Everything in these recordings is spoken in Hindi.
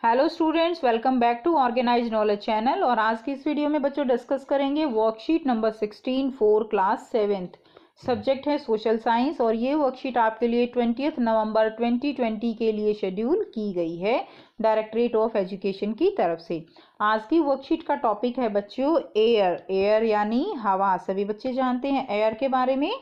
Hello students, welcome back to organize knowledge channel. और आज की इस वीडियो में बच्चों डिस्कस करेंगे worksheet number 16 for class 7th। Subject है सोशल साइंस और ये वर्कशीट आपके लिए 20 नवंबर 2020 के लिए शेड्यूल की गई है डायरेक्टरेट ऑफ एजुकेशन की तरफ से। आज की वर्कशीट का टॉपिक है बच्चों एयर। एयर यानी हवा, सभी बच्चे जानते हैं एयर के बारे में।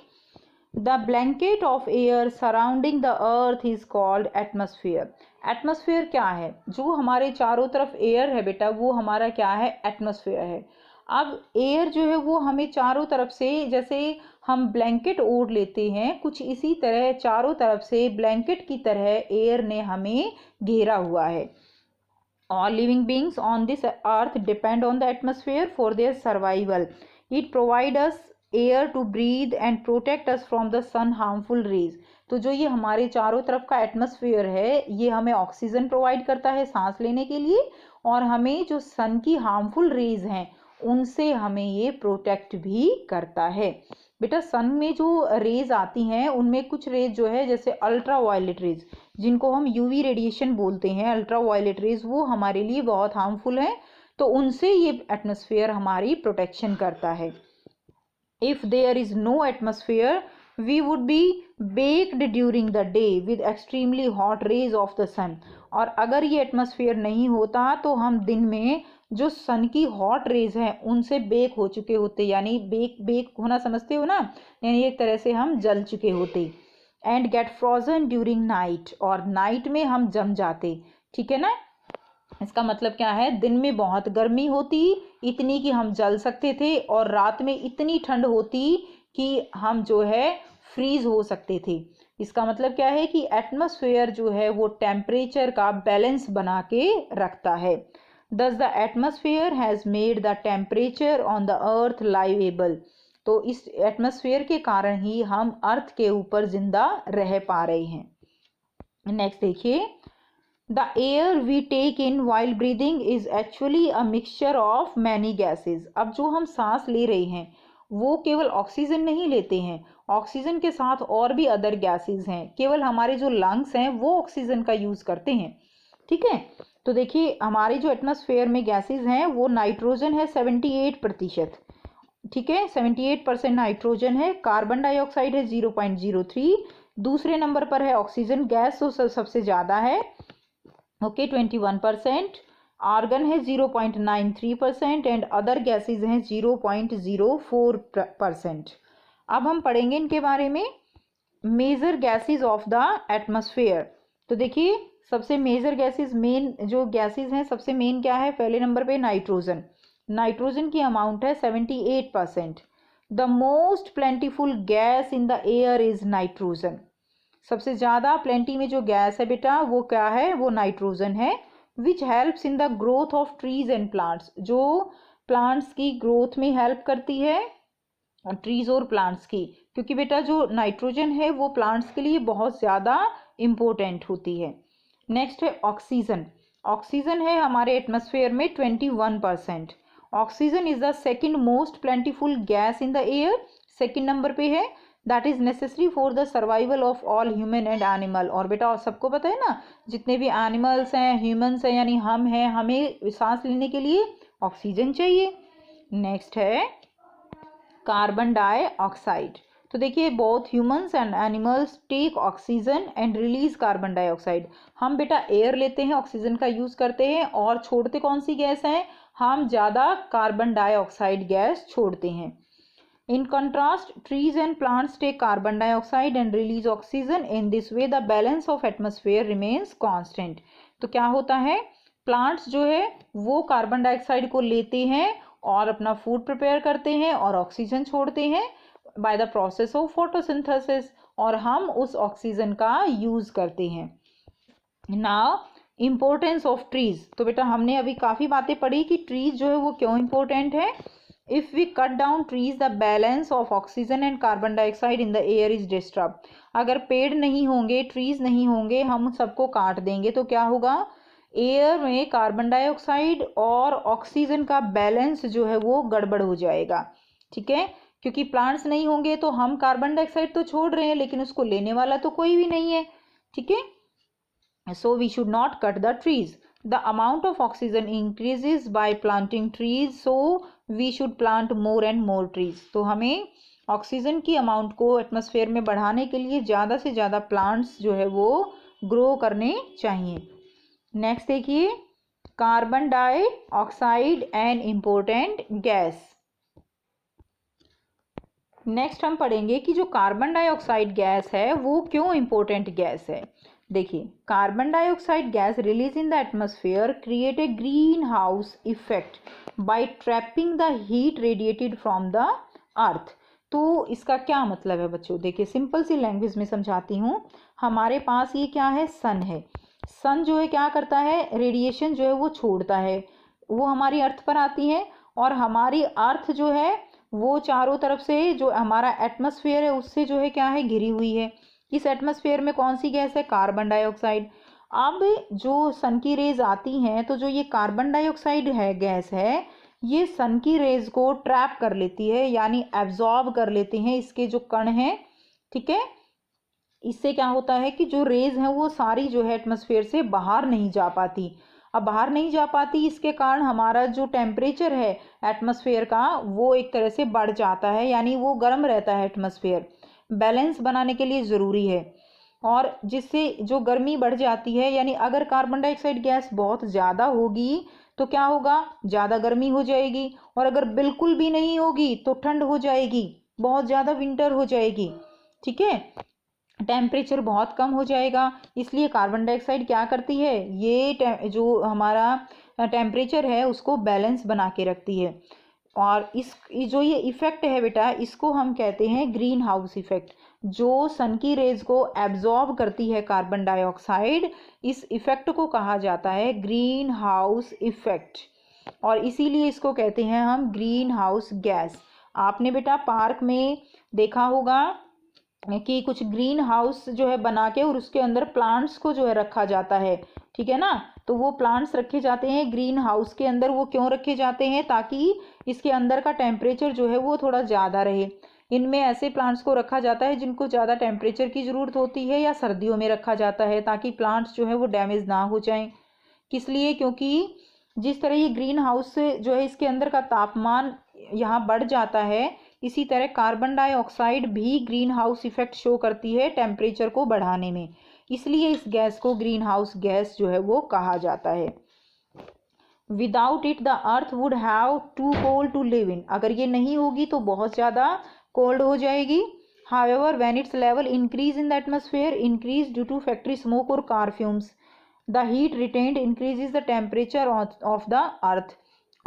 The blanket of air surrounding the earth is called atmosphere। Atmosphere क्या है? जो हमारे चारों तरफ एयर है बेटा, वो हमारा क्या है? एटमॉस्फेयर है। अब एयर जो है वो हमें चारों तरफ से, जैसे हम ब्लैंकेट ओढ़ लेते हैं, कुछ इसी तरह चारों तरफ से ब्लैंकेट की तरह एयर ने हमें घेरा हुआ है। All living beings on this earth depend on the atmosphere for their survival. It provides us air to breathe and protect us from the sun harmful rays। तो जो ये हमारे चारों तरफ का एटमॉस्फेयर है, ये हमें ऑक्सीजन प्रोवाइड करता है सांस लेने के लिए, और हमें जो सन की हार्मफुल रेज हैं उनसे हमें ये प्रोटेक्ट भी करता है। बेटा सन में जो रेज आती हैं उनमें कुछ रेज जो है, जैसे अल्ट्रा वायलेट रेज, जिनको हम यूवी रेडिएशन बोलते हैं, अल्ट्रा वायलेट रेज, वो हमारे लिए बहुत हार्मफुल है। तो उनसे ये एटमॉस्फेयर हमारी प्रोटेक्शन करता है। If there is no atmosphere we would be baked during the day with extremely hot rays of the sun. और अगर ये एटमॉस्फेयर नहीं होता तो हम दिन में जो सन की हॉट रेज हैं उनसे बेक हो चुके होते, यानी बेक होना समझते हो ना, यानी एक तरह से हम जल चुके होते। And get frozen during night, और नाइट में हम जम जाते। ठीक है ना? इसका मतलब क्या है? दिन में बहुत गर्मी होती, इतनी कि हम जल सकते थे, और रात में इतनी ठंड होती कि हम जो है फ्रीज हो सकते थे। इसका मतलब क्या है कि एटमॉस्फेयर जो है वो टेम्परेचर का बैलेंस बना के रखता है। Thus the atmosphere has made the temperature on the earth livable। तो इस एटमॉस्फेयर के कारण ही हम अर्थ के ऊपर जिंदा रह पा रहे हैं। नेक्स्ट देखिए, the air we take in while breathing is actually a mixture of many gases. अब जो हम सांस ले रहे हैं वो केवल ऑक्सीजन नहीं लेते हैं, ऑक्सीजन के साथ और भी अदर गैसेज हैं। केवल हमारे जो लंग्स हैं वो ऑक्सीजन का यूज करते हैं। ठीक है? तो देखिए हमारे जो एटमॉस्फेयर में गैसेस हैं वो नाइट्रोजन है 78%। ठीक है, 78% नाइट्रोजन है। कार्बन डाइऑक्साइड है 0.03। दूसरे नंबर पर है ऑक्सीजन गैस, तो सबसे ज़्यादा है, ओके, 21%। आर्गन है 0.93% एंड अदर गैसेज हैं 0.04%। अब हम पढ़ेंगे इनके बारे में। Major gases of the atmosphere. तो देखिए सबसे मेजर गैसेस, मेन जो गैसेस हैं, सबसे मेन क्या है? पहले नंबर पे नाइट्रोजन। नाइट्रोजन की अमाउंट है 78%। The most plentiful gas in the air is nitrogen. सबसे ज़्यादा प्लेंटी में जो गैस है बेटा वो क्या है? वो नाइट्रोजन है। Which helps in the growth of trees and plants, जो प्लांट्स की ग्रोथ में हेल्प करती है, ट्रीज और प्लांट्स की, क्योंकि बेटा जो नाइट्रोजन है वो प्लांट्स के लिए बहुत ज़्यादा इम्पोर्टेंट होती है। नेक्स्ट है ऑक्सीजन। ऑक्सीजन है हमारे एटमॉस्फेयर में 21%। Oxygen is the second most plentiful gas in the air, second number पे है। That is necessary for the survival of all human and animal. और बेटा सबको पता है ना, जितने भी एनिमल्स हैं, ह्यूमंस हैं, यानी हम हैं, हमें सांस लेने के लिए ऑक्सीजन चाहिए। नेक्स्ट है कार्बन डाइऑक्साइड। तो देखिए both humans and animals take oxygen and release carbon dioxide. हम बेटा एयर लेते हैं, ऑक्सीजन का यूज करते हैं, और छोड़ते कौन सी गैस हैं? हम ज़्यादा कार्बन डाइऑक्साइड गैस छोड़ते हैं। In contrast trees and plants take carbon dioxide and release oxygen. In this way the balance of atmosphere remains constant. तो क्या होता है? प्लांट्स जो है वो कार्बन डाइऑक्साइड को लेते हैं और अपना फूड प्रिपेयर करते हैं और ऑक्सीजन छोड़ते हैं by the process of photosynthesis, और हम उस ऑक्सीजन का यूज करते हैं। Now importance of trees. तो बेटा हमने अभी काफ़ी बातें पढ़ी कि ट्रीज जो है वो क्यों इम्पोर्टेंट है। If we cut down trees the balance of oxygen and carbon dioxide in the air is disturb. अगर पेड़ नहीं होंगे, ट्रीज नहीं होंगे, हम सबको काट देंगे तो क्या होगा? एयर में कार्बन डाइऑक्साइड और ऑक्सीजन का बैलेंस जो है वो गड़बड़ हो जाएगा। ठीक है? क्योंकि प्लांट्स नहीं होंगे तो हम कार्बन डाइऑक्साइड तो छोड़ रहे हैं लेकिन उसको लेने वाला तो कोई भी नहीं है। ठीक है? So we should not cut the trees. The amount of oxygen increases by planting trees, so we should plant more and more trees. तो हमें ऑक्सीजन की अमाउंट को एटमॉस्फेयर में बढ़ाने के लिए ज़्यादा से ज़्यादा प्लांट्स जो है वो ग्रो करने चाहिए। नेक्स्ट देखिए, carbon dioxide an important gas. Next हम पढ़ेंगे कि जो कार्बन डाइऑक्साइड गैस है वो क्यों इम्पोर्टेंट गैस है। देखिए, carbon dioxide gas release in the atmosphere create a green house effect bye trapping the heat radiated from the earth. तो इसका क्या मतलब है बच्चों, देखिए सिंपल सी लैंग्वेज में समझाती हूँ। हमारे पास ये क्या है, सन है। सन जो है क्या करता है, रेडिएशन जो है वो छोड़ता है, वो हमारी अर्थ पर आती है, और हमारी अर्थ जो है वो चारों तरफ से जो हमारा एटमॉस्फेयर है उससे जो है क्या है, घिरी हुई है। इस एटमॉस्फेयर में कौन सी गैस है, कार्बन डाइऑक्साइड। अब जो सन की रेज आती हैं तो जो ये कार्बन डाइऑक्साइड है गैस है, ये सन की रेज को ट्रैप कर लेती है, यानी एब्जॉर्ब कर लेते हैं इसके जो कण हैं, ठीक है। इससे क्या होता है कि जो रेज हैं वो सारी जो है एटमॉस्फेयर से बाहर नहीं जा पाती। अब बाहर नहीं जा पाती, इसके कारण हमारा जो टेम्परेचर है एटमॉस्फेयर का वो एक तरह से बढ़ जाता है, यानी वो गर्म रहता है। एटमॉस्फेयर बैलेंस बनाने के लिए ज़रूरी है, और जिससे जो गर्मी बढ़ जाती है, यानी अगर कार्बन डाइऑक्साइड गैस बहुत ज़्यादा होगी तो क्या होगा, ज़्यादा गर्मी हो जाएगी, और अगर बिल्कुल भी नहीं होगी तो ठंड हो जाएगी, बहुत ज़्यादा विंटर हो जाएगी, ठीक है, टेम्परेचर बहुत कम हो जाएगा। इसलिए कार्बन डाइऑक्साइड क्या करती है, ये जो हमारा टेम्परेचर है उसको बैलेंस बना के रखती है। और इस जो ये इफ़ेक्ट है बेटा, इसको हम कहते हैं ग्रीन हाउस इफ़ेक्ट। जो सन की रेज को एब्जॉर्ब करती है कार्बन डाइऑक्साइड, इस इफ़ेक्ट को कहा जाता है ग्रीन हाउस इफ़ेक्ट, और इसीलिए इसको कहते हैं हम ग्रीन हाउस गैस। आपने बेटा पार्क में देखा होगा कि कुछ ग्रीन हाउस जो है बना के और उसके अंदर प्लांट्स को जो है रखा जाता है, ठीक है ना। तो वो प्लांट्स रखे जाते हैं ग्रीन हाउस के अंदर, वो क्यों रखे जाते हैं, ताकि इसके अंदर का टेम्परेचर जो है वो थोड़ा ज़्यादा रहे। इनमें ऐसे प्लांट्स को रखा जाता है जिनको ज़्यादा टेम्परेचर की ज़रूरत होती है, या सर्दियों में रखा जाता है ताकि प्लांट्स जो है वो डैमेज ना हो जाएं। किस लिए, क्योंकि जिस तरह ये ग्रीन हाउस से जो है इसके अंदर का तापमान यहाँ बढ़ जाता है, इसी तरह कार्बन डाइऑक्साइड भी ग्रीन हाउस इफेक्ट शो करती है टेम्परेचर को बढ़ाने में। इसलिए इस गैस को ग्रीन हाउस गैस जो है वो कहा जाता है। Without it the earth would have too cold to live in. अगर ये नहीं होगी तो बहुत ज़्यादा कोल्ड हो जाएगी। However when its level increase in the atmosphere increase due to factory smoke और car fumes, the heat retained increases the temperature of the earth.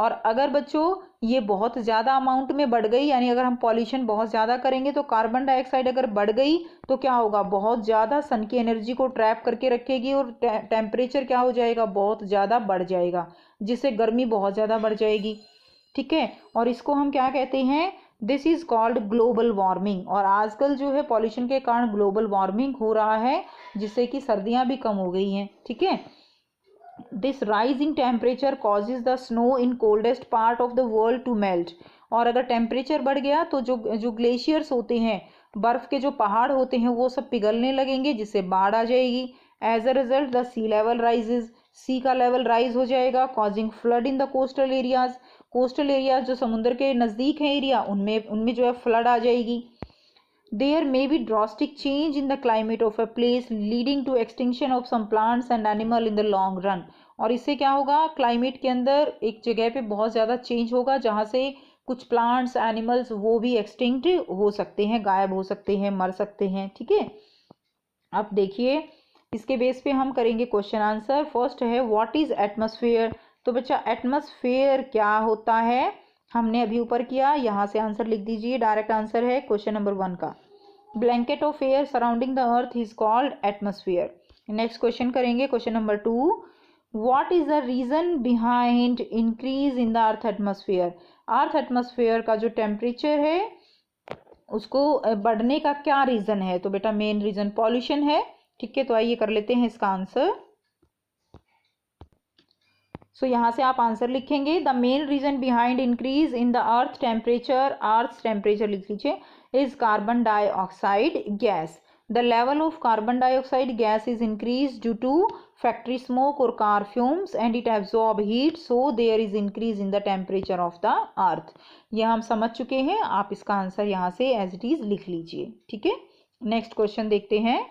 और अगर बच्चों ये बहुत ज़्यादा अमाउंट में बढ़ गई, यानी अगर हम पॉल्यूशन बहुत ज़्यादा करेंगे तो कार्बन डाइऑक्साइड अगर बढ़ गई तो क्या होगा, बहुत ज़्यादा सन की एनर्जी को ट्रैप करके रखेगी, और टेम्परेचर क्या हो जाएगा, बहुत ज़्यादा बढ़ जाएगा, जिससे गर्मी बहुत ज़्यादा बढ़ जाएगी, ठीक है। और इसको हम क्या कहते हैं, this is called global warming. और आजकल जो है पॉल्यूशन के कारण ग्लोबल वार्मिंग हो रहा है, जिससे कि सर्दियाँ भी कम हो गई हैं, ठीक है। This rise in temperature causes the snow in coldest part of the world to melt। और अगर टेम्परेचर बढ़ गया तो जो ग्लेशियर्स होते हैं, बर्फ के जो पहाड़ होते हैं, वो सब पिघलने लगेंगे, जिससे बाढ़ आ जाएगी। As a result the sea level rises, sea का लेवल राइज हो जाएगा, causing flood in the coastal areas. Coastal areas जो समुद्र के नज़दीक है एरिया, उनमें जो है फ्लड आ जाएगी। There may be drastic change in the climate of a place leading to extinction of some plants and animal in the long run। और इससे क्या होगा, क्लाइमेट के अंदर एक जगह पे बहुत ज़्यादा चेंज होगा, जहाँ से कुछ प्लांट्स एनिमल्स वो भी एक्सटिंक्ट हो सकते हैं, गायब हो सकते हैं, मर सकते हैं, ठीक है। अब देखिए इसके बेस पे हम करेंगे क्वेश्चन आंसर। फर्स्ट है व्हाट इज एटमॉस्फेयर। तो बच्चा एटमॉस्फेयर क्या होता है, हमने अभी ऊपर किया, यहाँ से आंसर लिख दीजिए। डायरेक्ट आंसर है क्वेश्चन नंबर 1 का। Blanket of air surrounding the earth is called atmosphere. Next question करेंगे question number 2। What is the reason behind increase in the earth atmosphere. Earth atmosphere का जो टेम्परेचर है उसको बढ़ने का क्या रीजन है। तो बेटा मेन रीजन पॉल्यूशन है, ठीक है। तो आइए कर लेते हैं इसका आंसर। सो यहाँ से आप आंसर लिखेंगे, the main reason behind increase in the earth temperature लिख लीजिए, is carbon dioxide gas. The level of carbon dioxide gas is increase due to factory smoke और car fumes and it absorb heat, so there is increase in the temperature of the earth. यह हम समझ चुके हैं, आप इसका आंसर यहाँ से एज इट इज लिख लीजिए। ठीक है, नेक्स्ट क्वेश्चन देखते हैं।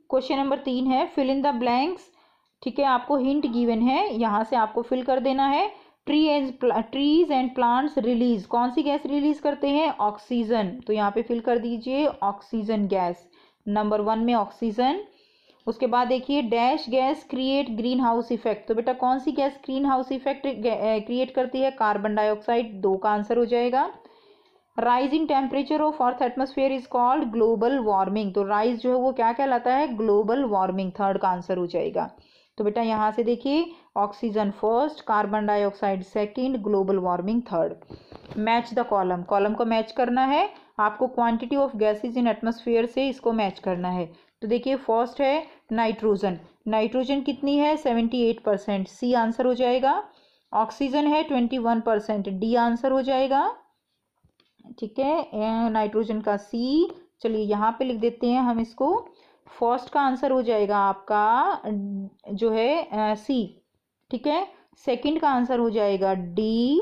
क्वेश्चन नंबर 3 है फिल इन द ब्लैंक्स। ठीक है, आपको हिंट गिवन है, यहाँ से आपको फिल कर देना है। ट्रीज एंड प्लांट्स रिलीज, कौन सी गैस रिलीज करते हैं? ऑक्सीजन। तो यहाँ पे फिल कर दीजिए ऑक्सीजन गैस, नंबर 1 में ऑक्सीजन। उसके बाद देखिए dash gas create greenhouse effect, तो बेटा कौन सी gas greenhouse effect create करती है? कार्बन डाइऑक्साइड, 2 का आंसर हो जाएगा। Rise in temperature of earth atmosphere is called global warming, तो राइज जो है वो क्या कहलाता है? ग्लोबल वार्मिंग, 3rd का आंसर हो जाएगा। तो बेटा यहाँ से देखिए oxygen first, carbon dioxide second, global warming 3rd। Match the column, column को मैच करना है आपको, quantity of gases in atmosphere से इसको मैच करना है। तो देखिए फर्स्ट है नाइट्रोजन, नाइट्रोजन कितनी है? 78%, सी आंसर हो जाएगा। ऑक्सीजन है 21%, डी आंसर हो जाएगा। ठीक है, नाइट्रोजन का सी, चलिए यहाँ पे लिख देते हैं हम इसको। फर्स्ट का आंसर हो जाएगा आपका जो है सी। ठीक है, सेकंड का आंसर हो जाएगा डी,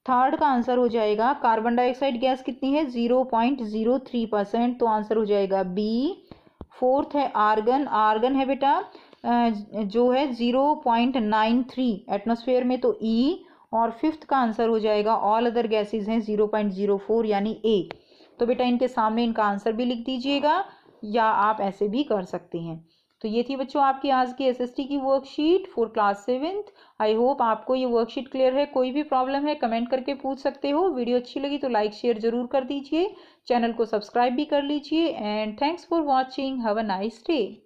3rd का आंसर हो जाएगा, कार्बन डाइऑक्साइड गैस कितनी है? 0.03%, तो आंसर हो जाएगा बी। 4th है आर्गन, आर्गन है बेटा जो है 0.93 एटमॉस्फेयर में, तो ई। और 5th का आंसर हो जाएगा ऑल अदर गैसेज हैं 0.04 यानी ए। तो बेटा इनके सामने इनका आंसर भी लिख दीजिएगा या आप ऐसे भी कर सकते हैं। तो ये थी बच्चों आपकी आज की एसएसटी की worksheet for class 7th। I hope आपको ये वर्कशीट क्लियर है। कोई भी प्रॉब्लम है कमेंट करके पूछ सकते हो। वीडियो अच्छी लगी तो लाइक शेयर जरूर कर दीजिए, चैनल को सब्सक्राइब भी कर लीजिए। And thanks for watching, have a nice day.